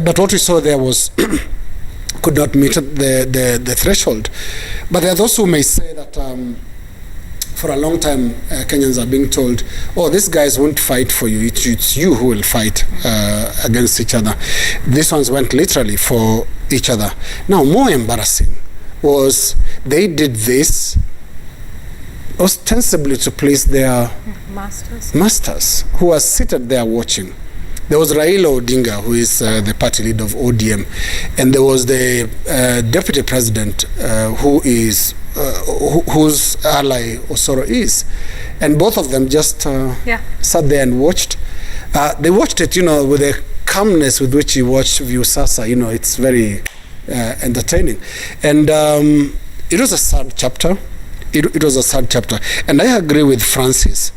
But what we saw there was could not meet the threshold. But there are those who may say that for a long time Kenyans are being told, oh, these guys won't fight for you, it's you who will fight against each other. These ones went literally for each other. Now, more embarrassing was they did this ostensibly to please their masters who are seated there watching. There was Raila Odinga, who is the party leader of ODM, and there was the deputy president who is whose ally Osoro is, and both of them just sat there and watched. They watched it, with a calmness with which you watch Viusasa. It's very entertaining, and it was a sad chapter. It was a sad chapter, and I agree with Francis.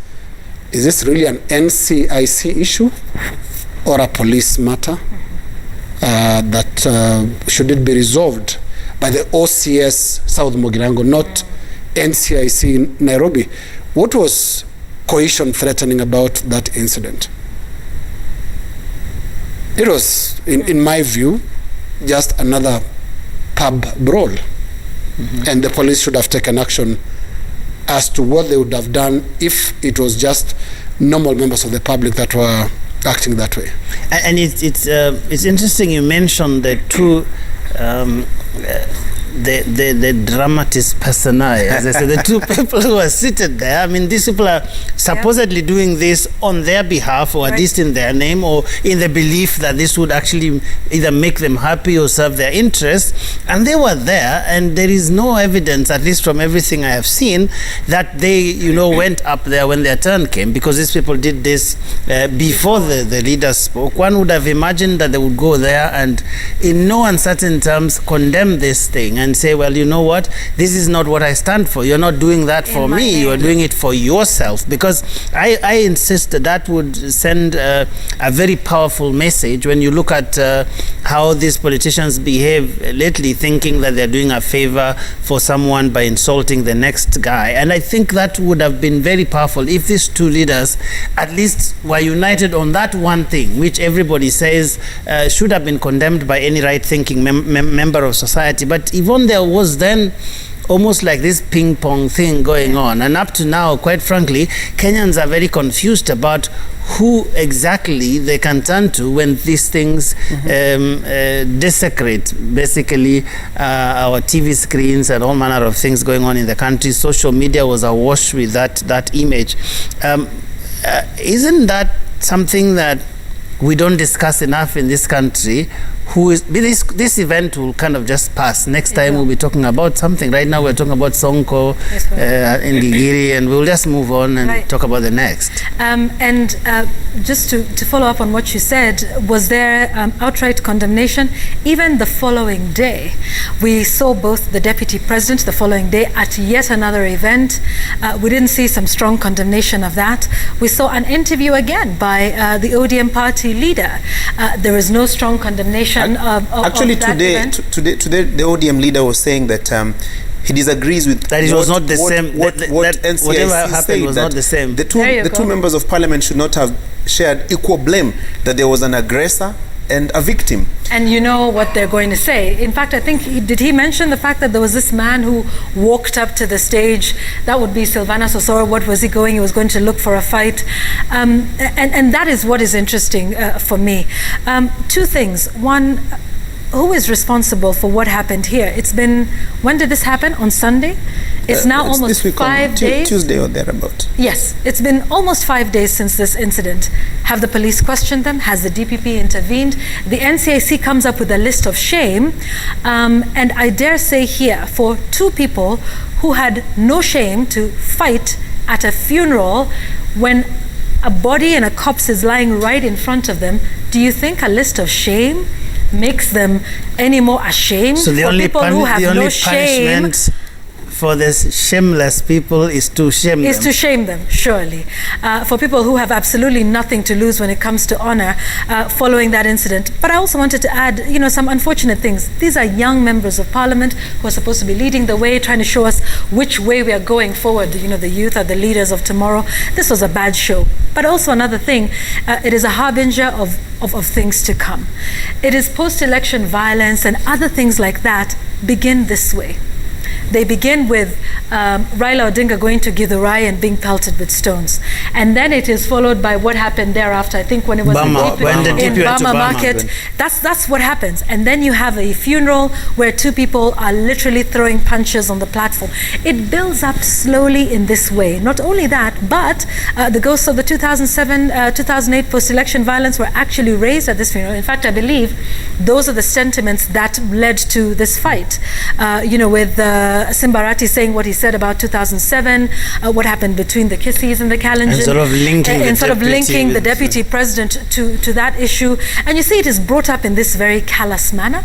Is this really an NCIC issue or a police matter? That should it be resolved by the OCS South Mugirango, not NCIC in Nairobi? What was cohesion threatening about that incident? It was, in my view, just another pub brawl. And the police should have taken action as to what they would have done if it was just normal members of the public that were acting that way. And it's interesting you mentioned the two the dramatis personae, as I said, the two people who are seated there. I mean, these people are supposedly doing this on their behalf, or at least in their name, or in the belief that this would actually either make them happy or serve their interests. And they were there, and there is no evidence, at least from everything I have seen, that they, went up there when their turn came, because these people did this before the leaders spoke. One would have imagined that they would go there and, in no uncertain terms, condemn this thing and say, well, you know what, this is not what I stand for. You're not doing that for me. You are doing it for yourself. Because I insist that would send a very powerful message when you look at how these politicians behave lately, thinking that they're doing a favor for someone by insulting the next guy. And I think that would have been very powerful if these two leaders at least were united on that one thing, which everybody says should have been condemned by any right-thinking member of society. But even there was then almost like this ping pong thing going on, and up to now, quite frankly, Kenyans are very confused about who exactly they can turn to when these things desecrate basically our TV screens and all manner of things going on in the country. Social media was awash with that image. Isn't that something that we don't discuss enough in this country? This event will kind of just pass. Next time we'll be talking about something. Right now we're talking about Sonko in Gigiri, and we'll just move on and talk about the next. Just to follow up on what you said, was there outright condemnation? Even the following day, we saw both the deputy president the following day at yet another event. We didn't see some strong condemnation of that. We saw an interview again by the ODM party leader. There is no strong condemnation. Actually, today the ODM leader was saying that he disagrees with that. It was not the same. NCIC whatever happened was not the same. The two members of parliament should not have shared equal blame that there was an aggressor and a victim. And you know what they're going to say. In fact, I think, did he mention the fact that there was this man who walked up to the stage? That would be Silvanus Osoro. What was he going? He was going to look for a fight. And that is what is interesting for me. Two things. One, who is responsible for what happened here? It's been, when did this happen? On Sunday? It's now almost 5 days. Tuesday or thereabout. Yes, it's been almost 5 days since this incident. Have the police questioned them? Has the DPP intervened? The NCIC comes up with a list of shame. And I dare say here, for two people who had no shame to fight at a funeral when a body and a corpse is lying right in front of them, do you think a list of shame makes them any more ashamed? So the for only people who have no shame? for the shameless people is to shame is them. to shame them, surely. For people who have absolutely nothing to lose when it comes to honor following that incident. But I also wanted to add, some unfortunate things. These are young members of parliament who are supposed to be leading the way, trying to show us which way we are going forward. The youth are the leaders of tomorrow. This was a bad show. But also another thing, it is a harbinger of things to come. It is post-election violence and other things like that begin this way. They begin with Raila Odinga going to Githurai and being pelted with stones. And then it is followed by what happened thereafter. I think when it was in Bama Market. That's what happens. And then you have a funeral where two people are literally throwing punches on the platform. It builds up slowly in this way. Not only that, but the ghosts of the 2007-2008 post-election violence were actually raised at this funeral. In fact, I believe those are the sentiments that led to this fight. With Simbarati saying what he said about 2007, what happened between the Kissies and the Kalenjin. And sort of linking the deputy president to that issue. And you see it is brought up in this very callous manner.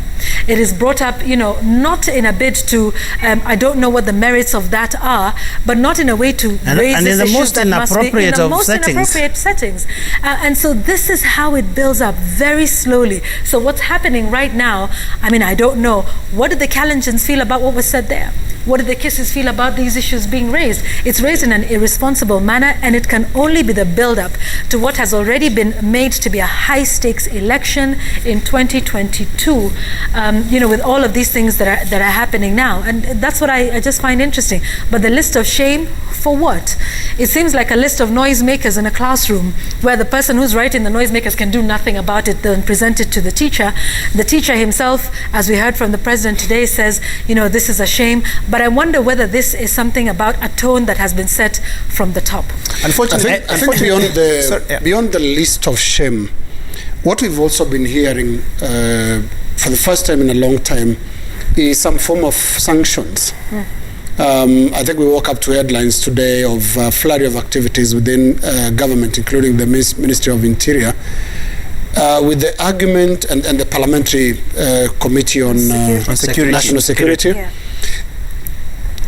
It is brought up, not in a bid to, I don't know what the merits of that are, but not in a way to raise and this in the issue most that must be in the most inappropriate settings. And so this is how it builds up very slowly. So what's happening right now, I don't know. What did the Kalenjins feel about what was said there? What did the Kisses feel about these issues being raised? It's raised in an irresponsible manner, and it can only be the build-up to what has already been made to be a high-stakes election in 2022, with all of these things that are happening now. And that's what I just find interesting. But the list of shame, for what? It seems like a list of noisemakers in a classroom where the person who's writing the noisemakers can do nothing about it, then present it to the teacher. The teacher himself, as we heard from the president today, says, this is a shame. But I wonder whether this is something about a tone that has been set from the top. Unfortunately, I think beyond the list of shame, what we've also been hearing for the first time in a long time is some form of sanctions. I think we woke up to headlines today of a flurry of activities within government, including the Ministry of Interior, with the argument and the Parliamentary Committee on National Security. Yeah.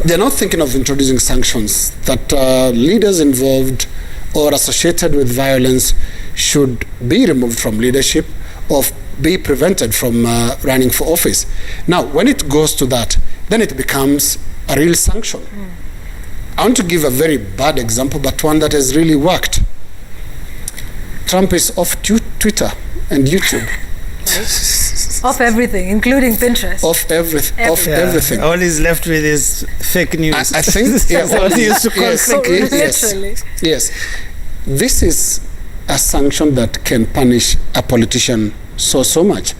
They're not thinking of introducing sanctions that leaders involved or associated with violence should be removed from leadership or be prevented from running for office. Now, when it goes to that, then it becomes a real sanction. I want to give a very bad example, but one that has really worked. Trump is off Twitter and YouTube. Off everything, including Pinterest. Off everything. All he's left with is fake news. I think, all he used to Literally. Yes. This is a sanction that can punish a politician so much.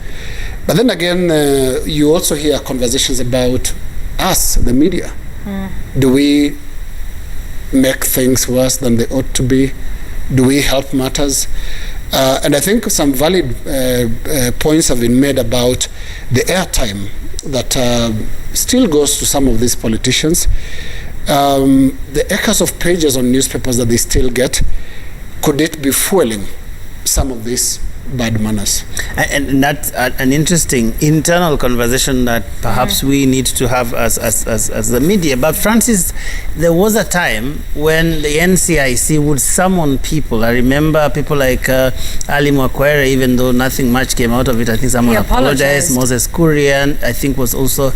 But then again, you also hear conversations about us, the media. Do we make things worse than they ought to be? Do we help matters? And I think some valid points have been made about the airtime that still goes to some of these politicians. The acres of pages on newspapers that they still get, could it be fueling some of these bad manners? And that's an interesting internal conversation that perhaps we need to have as the media. But Francis, there was a time when the NCIC would summon people. I remember people like Ali Mwakwere, even though nothing much came out of it. I think someone apologized. Moses Kurian, I think, was also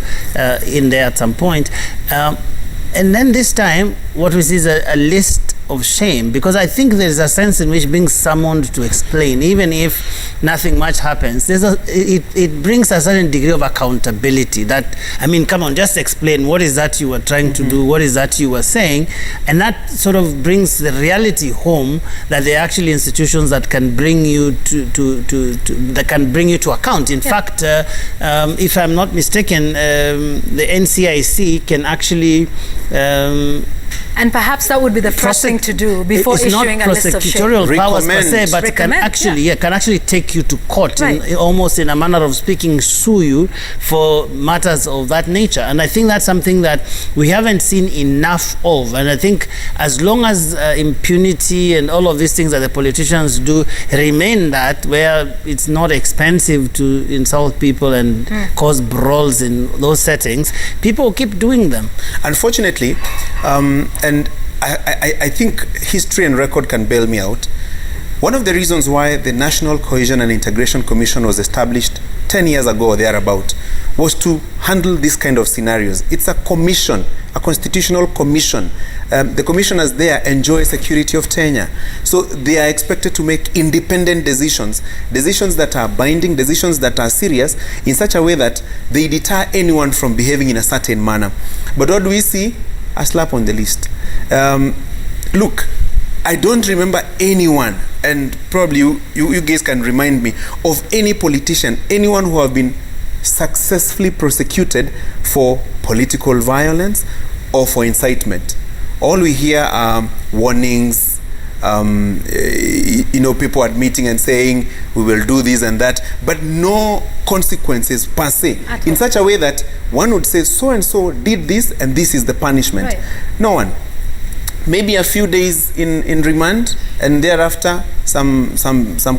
in there at some point. And then this time, what we see is a list of shame, because I think there's a sense in which being summoned to explain, even if nothing much happens, it brings a certain degree of accountability that, come on, just explain what is that you were trying to do, what is that you were saying, and that sort of brings the reality home that there are actually institutions that can bring you to account. In fact, if I'm not mistaken, the NCIC can actually And perhaps that would be the first thing to do before it's issuing not a list of shame. prosecutorial powers per se, Recommend. but can Recommend, actually take you to court, Right. almost in a manner of speaking, sue you for matters of that nature. And I think that's something that we haven't seen enough of. And I think as long as impunity and all of these things that the politicians do remain that, where it's not expensive to insult people and cause brawls in those settings, people will keep doing them. Unfortunately, and I think history and record can bail me out. One of the reasons why the National Cohesion and Integration Commission was established 10 years ago or thereabout was to handle this kind of scenarios. It's a commission, a constitutional commission. The commissioners there enjoy security of tenure. So they are expected to make independent decisions that are binding, decisions that are serious, in such a way that they deter anyone from behaving in a certain manner. But what do we see? A slap on the list. Look, I don't remember anyone, and probably you guys can remind me of any politician, anyone who have been successfully prosecuted for political violence or for incitement. All we hear are warnings, people admitting and saying we will do this and that, but no consequences per se, in such a way that one would say so and so did this and this is the punishment. Right. No one. Maybe a few days in remand, and thereafter some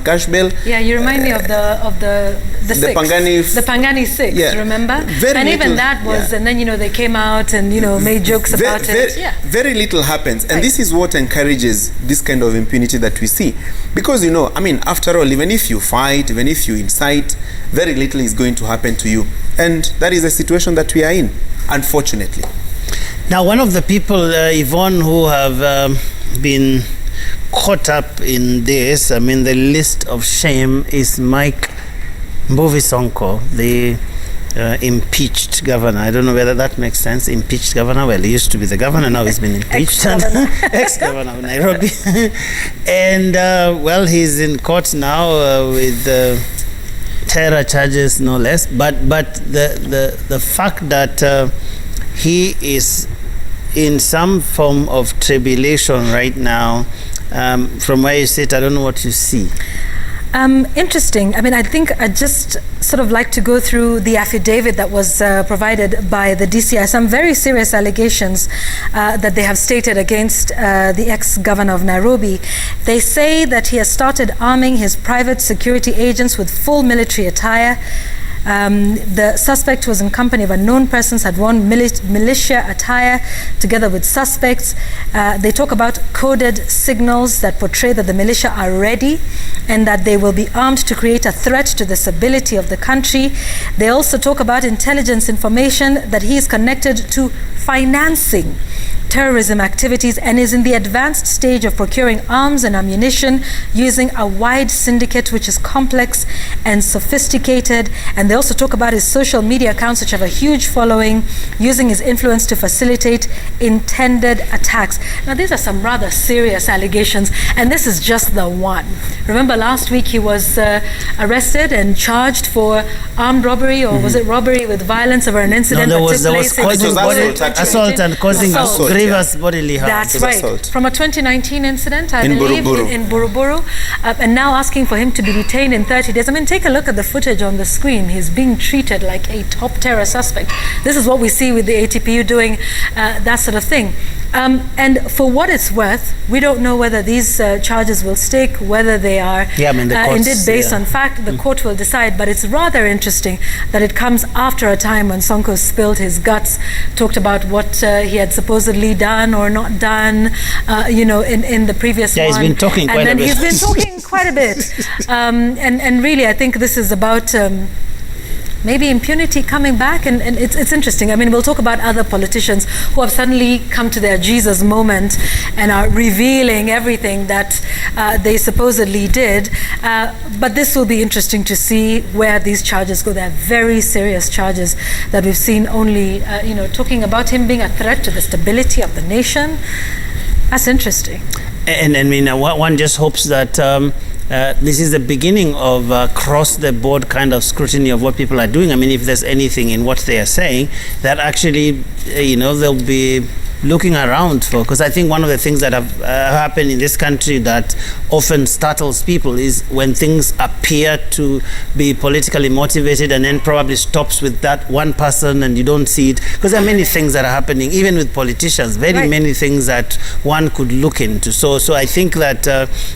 cash bail. Yeah, you remind me of the six. Pangani The Pangani six, yeah. remember? Very and even little, that was, yeah. and then they came out and made jokes about it. Yeah. Very little happens, and Right. this is what encourages this kind of impunity that we see. Because after all, even if you fight, even if you incite, very little is going to happen to you, and that is the situation that we are in, unfortunately. Now, one of the people, Yvonne, who have been caught up in this, the list of shame, is Mike Mbuvi Sonko, the impeached governor. I don't know whether that makes sense. Impeached governor. Well, he used to be the governor. Now he's been impeached. Ex-governor of Nairobi. And, he's in court now with terror charges, no less. But the fact that he is in some form of tribulation right now, from where you sit, I don't know what you see. Interesting. I think I'd just sort of like to go through the affidavit that was provided by the DCI. Some very serious allegations that they have stated against the ex-governor of Nairobi. They say that he has started arming his private security agents with full military attire. The suspect was in company of unknown persons, had worn militia attire together with suspects. They talk about coded signals that portray that the militia are ready and that they will be armed to create a threat to the stability of the country. They also talk about intelligence information that he is connected to financing terrorism activities and is in the advanced stage of procuring arms and ammunition using a wide syndicate which is complex and sophisticated. And they also talk about his social media accounts, which have a huge following, using his influence to facilitate intended attacks. Now, these are some rather serious allegations, and this is just the one. Remember last week he was arrested and charged for armed robbery, or was it robbery with violence over an incident there that was took place causing assault and causing Assault. grievous bodily harm. That's It was right. assault. From a 2019 incident, I In believe, Buruburu. in Buruburu, and now asking for him to be detained in 30 days. Take a look at the footage on the screen. He's being treated like a top terror suspect. This is what we see with the ATPU doing that sort of thing. And for what it's worth, we don't know whether these charges will stick, whether they are the courts, indeed based on fact. The court will decide, but it's rather interesting that it comes after a time when Sonko spilled his guts, talked about what he had supposedly done or not done, in the previous one. He's been talking quite a bit. He's been talking quite a bit. And really, I think this is about maybe impunity coming back, and it's interesting. We'll talk about other politicians who have suddenly come to their Jesus moment and are revealing everything that they supposedly did. But this will be interesting to see where these charges go. They're very serious charges that we've seen only, talking about him being a threat to the stability of the nation. That's interesting. And one just hopes that this is the beginning of across-the-board kind of scrutiny of what people are doing. If there's anything in what they are saying, that actually, there'll be looking around for, because I think one of the things that have happened in this country that often startles people is when things appear to be politically motivated and then probably stops with that one person and you don't see it, because there are many things that are happening even with politicians, very many things that one could look into. So I think that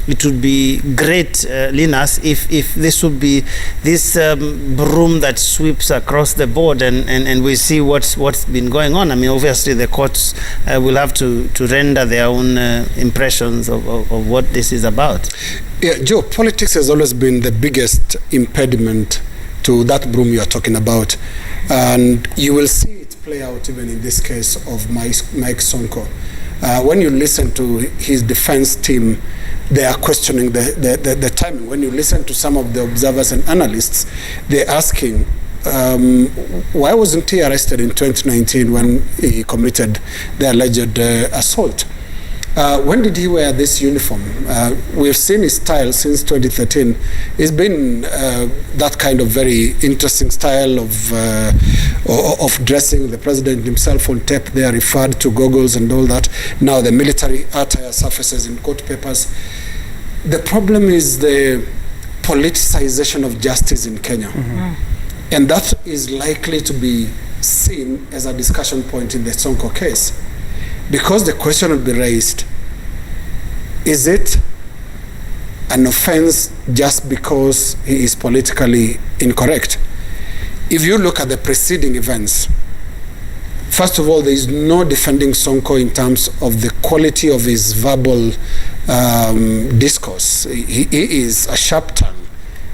it would be great, Linus, if this would be this broom that sweeps across the board and we see what's been going on. I mean, obviously the courts will have to render their own impressions of what this is about. Yeah, Joe, politics has always been the biggest impediment to that broom you are talking about. And you will see it play out even in this case of Mike Sonko. When you listen to his defense team, they are questioning the timing. When you listen to some of the observers and analysts, they're asking, why wasn't he arrested in 2019 when he committed the alleged assault? When did he wear this uniform? We've seen his style since 2013. It's been that kind of very interesting style of dressing. The president himself on tape there referred to goggles and all that. Now the military attire surfaces in court papers. The problem is the politicization of justice in Kenya. And that is likely to be seen as a discussion point in the Sonko case. Because the question will be raised, is it an offense just because he is politically incorrect? If you look at the preceding events, first of all, there is no defending Sonko in terms of the quality of his verbal discourse. He is a sharp tongue.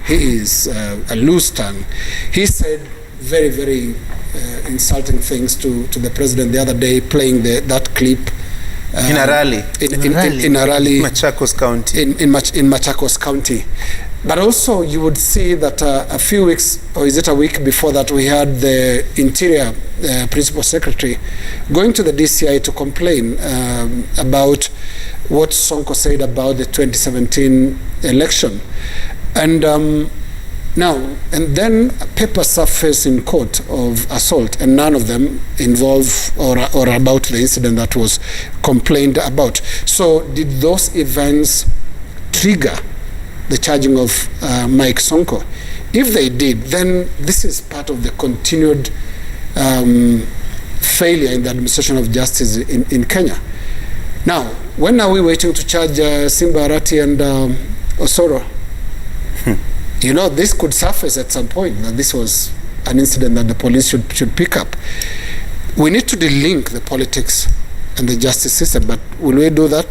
He is a loose tongue. He said very, very insulting things to the president the other day, playing that clip in a rally in a rally in Machakos County. In Machakos County. But also you would see that a few weeks, or is it a week before that, we had the Interior Principal Secretary going to the DCI to complain about what Sonko said about the 2017 election. And then papers surface in court of assault, and none of them involve or about the incident that was complained about. So did those events trigger the charging of Mike Sonko? If they did, then this is part of the continued failure in the administration of justice in Kenya. Now, when are we waiting to charge Simba Arati and Osoro? You know, this could surface at some point that this was an incident that the police should pick up. We need to delink the politics and the justice system, but will we do that?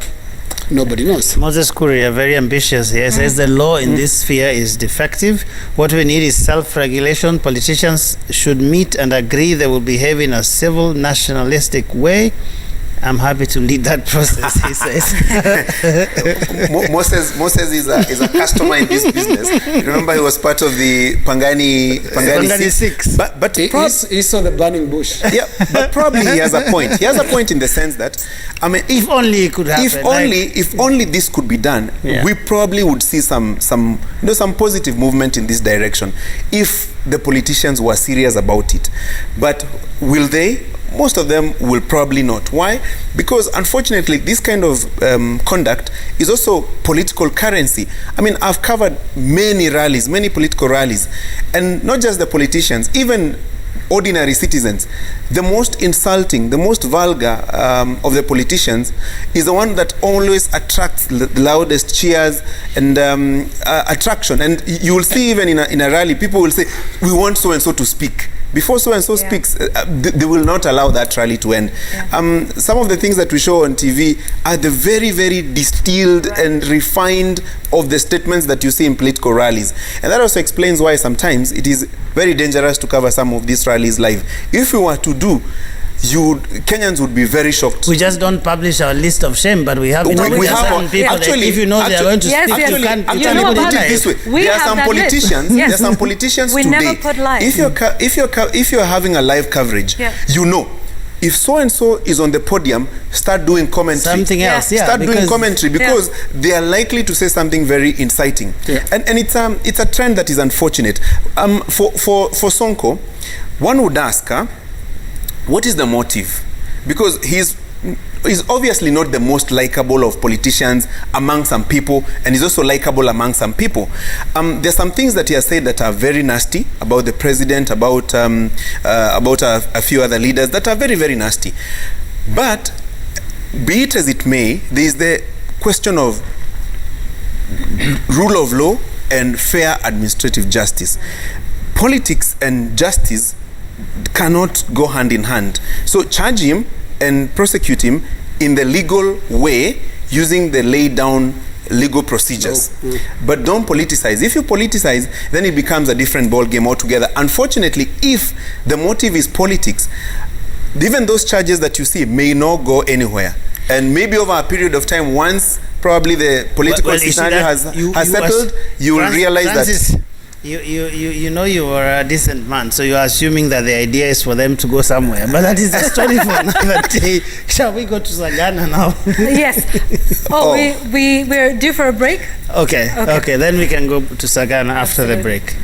Nobody knows. Moses Kuria, very ambitious here, says the law in this sphere is defective. What we need is self-regulation. Politicians should meet and agree they will behave in a civil, nationalistic way. I'm happy to lead that process, he says. Moses is a customer in this business. Remember, he was part of the Pangani 6. But he saw the burning bush. Yeah, but probably he has a point. He has a point in the sense that, I mean, if only it could happen. If only this could be done, we probably would see some positive movement in this direction if the politicians were serious about it. But will they? Most of them will probably not. Why? Because unfortunately, this kind of conduct is also political currency. I mean, I've covered many rallies, many political rallies, and not just the politicians, even ordinary citizens. The most insulting, the most vulgar of the politicians is the one that always attracts the loudest cheers and attraction. And you will see even in a rally, people will say, we want so-and-so to speak. Before so-and-so speaks, they will not allow that rally to end. Some of the things that we show on TV are the very, very distilled and refined of the statements that you see in political rallies. And that also explains why sometimes it is very dangerous to cover some of these rallies live. If we were to do, Kenyans would be very shocked. We just don't publish our list of shame, but we have it. We have people actually, if you know they are going to speak, you can't put it this way. There are some politicians. There are some politicians we today. Never put live. If you're having a live coverage, you know, if so and so is on the podium, start doing commentary. Something else, Start doing commentary because they are likely to say something very inciting. And it's a trend that is unfortunate. For Sonko, one would ask, what is the motive? Because he's is obviously not the most likable of politicians among some people, and is also likable among some people. There's some things that he has said that are very nasty about the president, about a few other leaders that are very, very nasty. But be it as it may, there is the question of rule of law and fair administrative justice. Politics and justice cannot go hand in hand. So charge him and prosecute him in the legal way using the laid down legal procedures. But don't politicize. If you politicize, then it becomes a different ball game altogether. Unfortunately, if the motive is politics, even those charges that you see may not go anywhere. And maybe over a period of time, once probably the political scenario has settled, you will realize Francis, that... You know you are a decent man, so you are assuming that the idea is for them to go somewhere. But that is a story for another day. Shall we go to Sagana now? Yes. We're due for a break? Okay, then we can go to Sagana after the break.